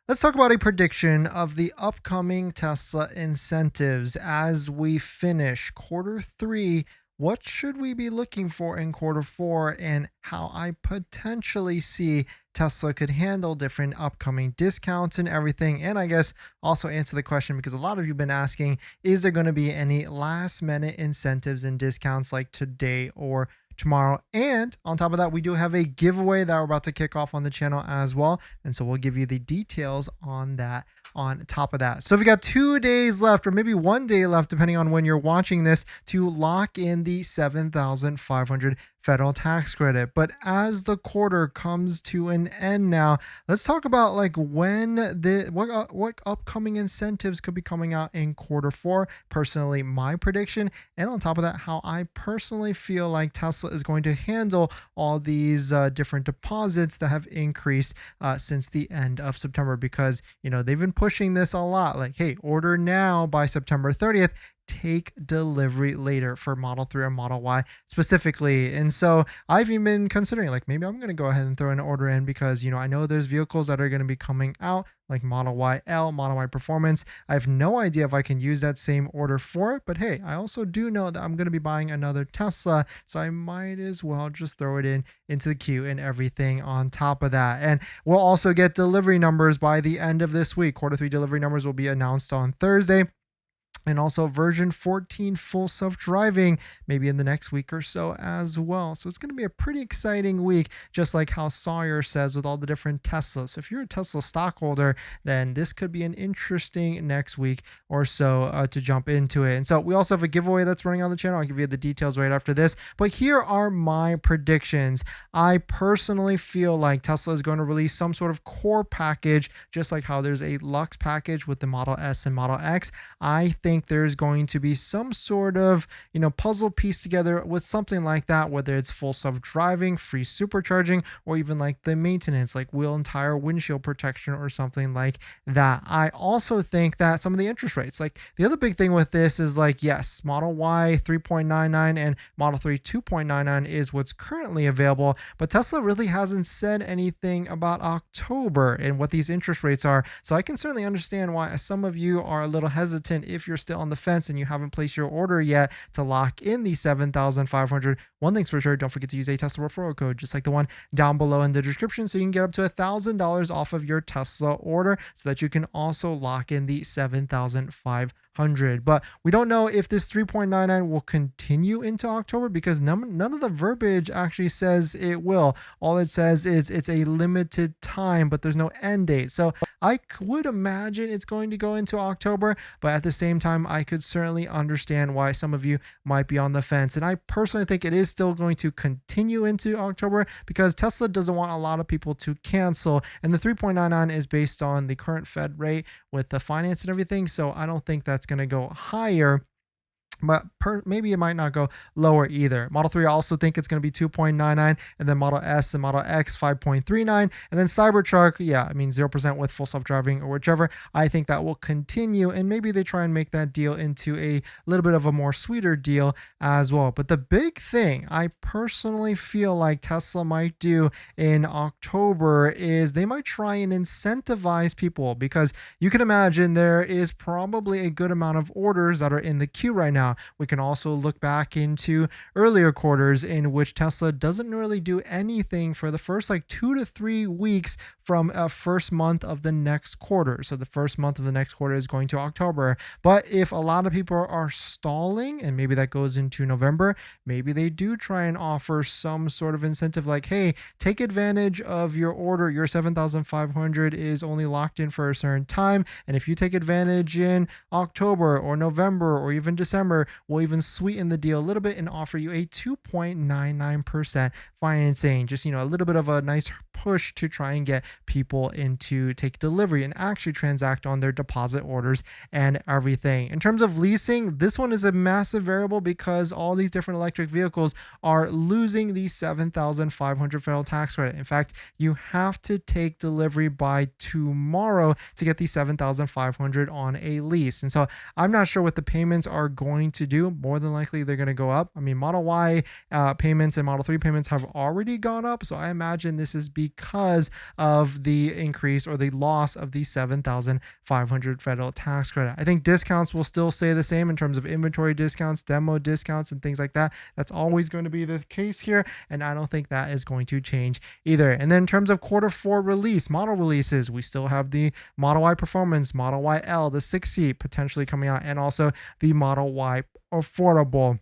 Let's talk about a prediction of the upcoming Tesla incentives as we finish quarter three. What should we be looking for in quarter four, and how I potentially see Tesla could handle different upcoming discounts and everything? And I guess also answer the question, because a lot of you have been asking, is there going to be any last minute incentives and discounts like today or tomorrow? And on top of that, we do have a giveaway that we're about to kick off on the channel as well. And so we'll give you the details on that on top of that. So if you got 2 days left, or maybe 1 day left, depending on when you're watching this, to lock in the 7,500 federal tax credit. But as the quarter comes to an end now, let's talk about like when what upcoming incentives could be coming out in quarter four. Personally, my prediction, and on top of that, how I personally feel like Tesla is going to handle all these different deposits that have increased since the end of September, because they've been pushing this a lot, like, hey, order now by September 30th, take delivery later for Model 3 or Model Y specifically. And so I've even been considering, like, maybe I'm going to go ahead and throw an order in, because I know there's vehicles that are going to be coming out like Model Y L, Model Y Performance. I have no idea if I can use that same order for it, but hey, I also do know that I'm going to be buying another Tesla, so I might as well just throw it into the queue and everything on top of that. And we'll also get delivery numbers by the end of this week. Quarter three delivery numbers will be announced on Thursday, and also version 14 full self-driving maybe in the next week or so as well. So it's going to be a pretty exciting week, just like how Sawyer says, with all the different Teslas. So if you're a Tesla stockholder, then this could be an interesting next week or so to jump into it. And so we also have a giveaway that's running on the channel. I'll give you the details right after this, but here are my predictions. I personally feel like Tesla is going to release some sort of core package, just like how there's a Lux package with the Model S and Model X. I think there's going to be some sort of puzzle piece together with something like that, whether it's full self-driving, free supercharging, or even like the maintenance, like wheel and tire windshield protection or something like that. I also think that some of the interest rates, like the other big thing with this is, like, yes, Model Y 3.99 and Model 3 2.99 is what's currently available, but Tesla really hasn't said anything about October and what these interest rates are. So I can certainly understand why some of you are a little hesitant, if you're still on the fence and you haven't placed your order yet, to lock in the 7,500. One thing's for sure, don't forget to use a Tesla referral code, just like the one down below in the description, so you can get up to $1,000 off of your Tesla order, so that you can also lock in the 7,500. But we don't know if this 3.99 will continue into October, because none of the verbiage actually says it will. All it says is it's a limited time, but there's no end date. So I would imagine it's going to go into October, but at the same time, I could certainly understand why some of you might be on the fence. And I personally think it is still going to continue into October, because Tesla doesn't want a lot of people to cancel. And the 3.99 is based on the current Fed rate with the finance and everything. So I don't think that's going to go higher, but maybe it might not go lower either. Model 3, I also think it's going to be 2.99, and then Model S and Model X 5.39, and then Cybertruck, 0% with full self-driving or whichever. I think that will continue, and maybe they try and make that deal into a little bit of a more sweeter deal as well. But the big thing I personally feel like Tesla might do in October is they might try and incentivize people, because you can imagine there is probably a good amount of orders that are in the queue right now. We can also look back into earlier quarters in which Tesla doesn't really do anything for the first like 2 to 3 weeks from a first month of the next quarter. So the first month of the next quarter is going to October. But if a lot of people are stalling, and maybe that goes into November, maybe they do try and offer some sort of incentive, like, hey, take advantage of your order. Your 7,500 is only locked in for a certain time. And if you take advantage in October or November or even December, we'll even sweeten the deal a little bit and offer you a 2.99% financing. Just, a little bit of a nice push to try and get people into take delivery and actually transact on their deposit orders and everything. In terms of leasing, this one is a massive variable, because all these different electric vehicles are losing the 7,500 federal tax credit. In fact, you have to take delivery by tomorrow to get the 7,500 on a lease. And so I'm not sure what the payments are going to do. More than likely, they're going to go up. I mean, Model Y payments and Model 3 payments have already gone up, so I imagine this is because of the increase or the loss of the 7,500 federal tax credit. I think discounts will still stay the same in terms of inventory discounts, demo discounts, and things like that. That's always going to be the case here, and I don't think that is going to change either. And then in terms of quarter four release, model releases, we still have the Model Y Performance, Model Y L, the 6 seat potentially coming out, and also the Model Y Affordable.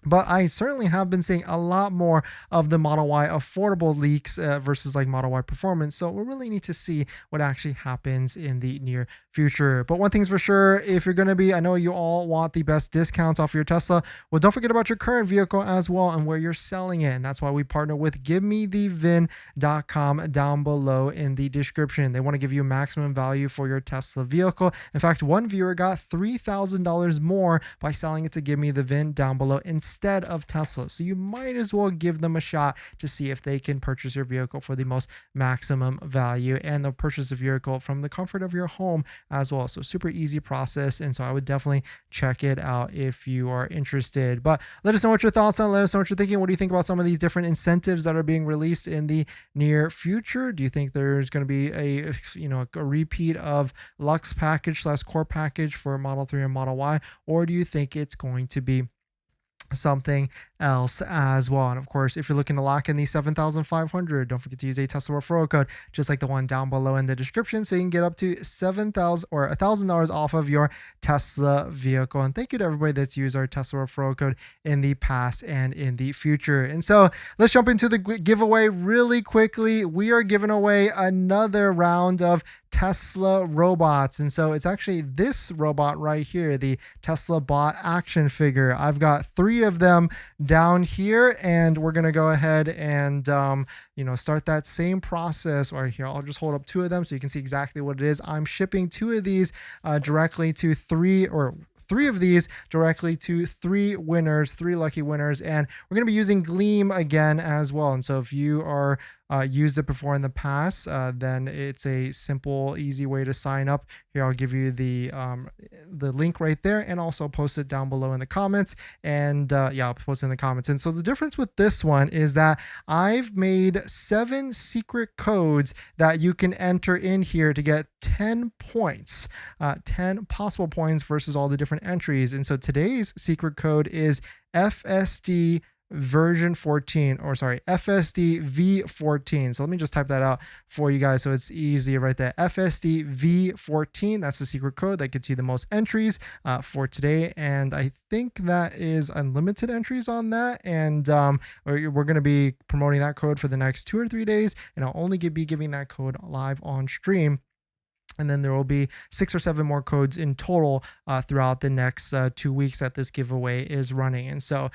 But I certainly have been seeing a lot more of the Model Y affordable leaks versus like Model Y Performance. So we really need to see what actually happens in the near future. But one thing's for sure, if you're going to be, I know you all want the best discounts off your Tesla. Well, don't forget about your current vehicle as well and where you're selling it. And that's why we partner with GiveMeTheVin.com down below in the description. They want to give you maximum value for your Tesla vehicle. In fact, one viewer got $3,000 more by selling it to Give Me the VIN down below instead of Tesla. So you might as well give them a shot to see if they can purchase your vehicle for the most maximum value, and they'll purchase a vehicle from the comfort of your home as well. So super easy process. And so I would definitely check it out if you are interested. But let us know what your thoughts are. Let us know what you're thinking. What do you think about some of these different incentives that are being released in the near future? Do you think there's going to be a repeat of Lux package / core package for Model 3 and Model Y, or do you think it's going to be something else as well? And of course, if you're looking to lock in the 7,500, don't forget to use a Tesla referral code just like the one down below in the description, so you can get up to 7,000 or $1,000 off of your Tesla vehicle. And thank you to everybody that's used our Tesla referral code in the past and in the future. And so let's jump into the giveaway really quickly. We are giving away another round of Tesla robots. And so it's actually this robot right here, the Tesla bot action figure. I've got 3 of them down here, and we're going to go ahead and start that same process. Or here, I'll just hold up 2 of them so you can see exactly what it is. I'm shipping 2 of these directly to 3 of these directly to 3 winners, 3 lucky winners. And we're going to be using Gleam again as well. And so if you are used it before in the past, then it's a simple, easy way to sign up. Here, I'll give you the link right there, and also post it down below in the comments. And I'll post it in the comments. And so the difference with this one is that I've made 7 secret codes that you can enter in here to get 10 points, 10 possible points versus all the different entries. And so today's secret code is FSD version 14, or sorry, FSD V14. So let me just type that out for you guys so it's easy right there. FSD V14, that's the secret code that gets you the most entries for today. And I think that is unlimited entries on that. And we're going to be promoting that code for the next 2 or 3 days, and I'll only be giving that code live on stream. And then there will be 6 or 7 more codes in total throughout the next 2 weeks that this giveaway is running. And so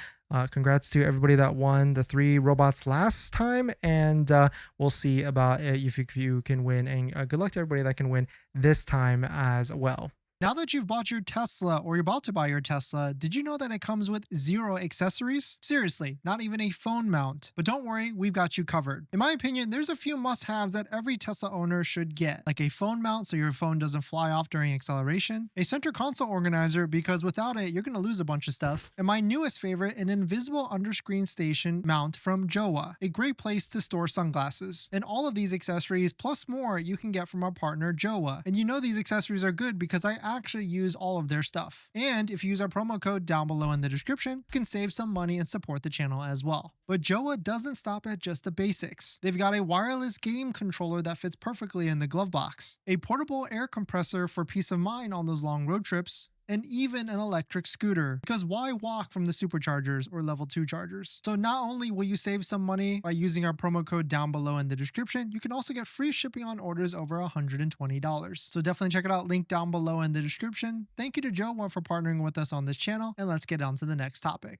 congrats to everybody that won the 3 robots last time. And we'll see about if you can win. And good luck to everybody that can win this time as well. Now that you've bought your Tesla, or you're about to buy your Tesla, did you know that it comes with 0 accessories? Seriously, not even a phone mount. But don't worry, we've got you covered. In my opinion, there's a few must-haves that every Tesla owner should get, like a phone mount so your phone doesn't fly off during acceleration, a center console organizer because without it, you're going to lose a bunch of stuff, and my newest favorite, an invisible underscreen station mount from Jowa, a great place to store sunglasses. And all of these accessories, plus more, you can get from our partner Jowa. And you know these accessories are good because I actually use all of their stuff. And if you use our promo code down below in the description, you can save some money and support the channel as well. But Jowa doesn't stop at just the basics. They've got a wireless game controller that fits perfectly in the glove box, a portable air compressor for peace of mind on those long road trips, and even an electric scooter, because why walk from the superchargers or level 2 chargers? So not only will you save some money by using our promo code down below in the description, you can also get free shipping on orders over $120. So definitely check it out, link down below in the description. Thank you to Jowa for partnering with us on this channel, and let's get on to the next topic.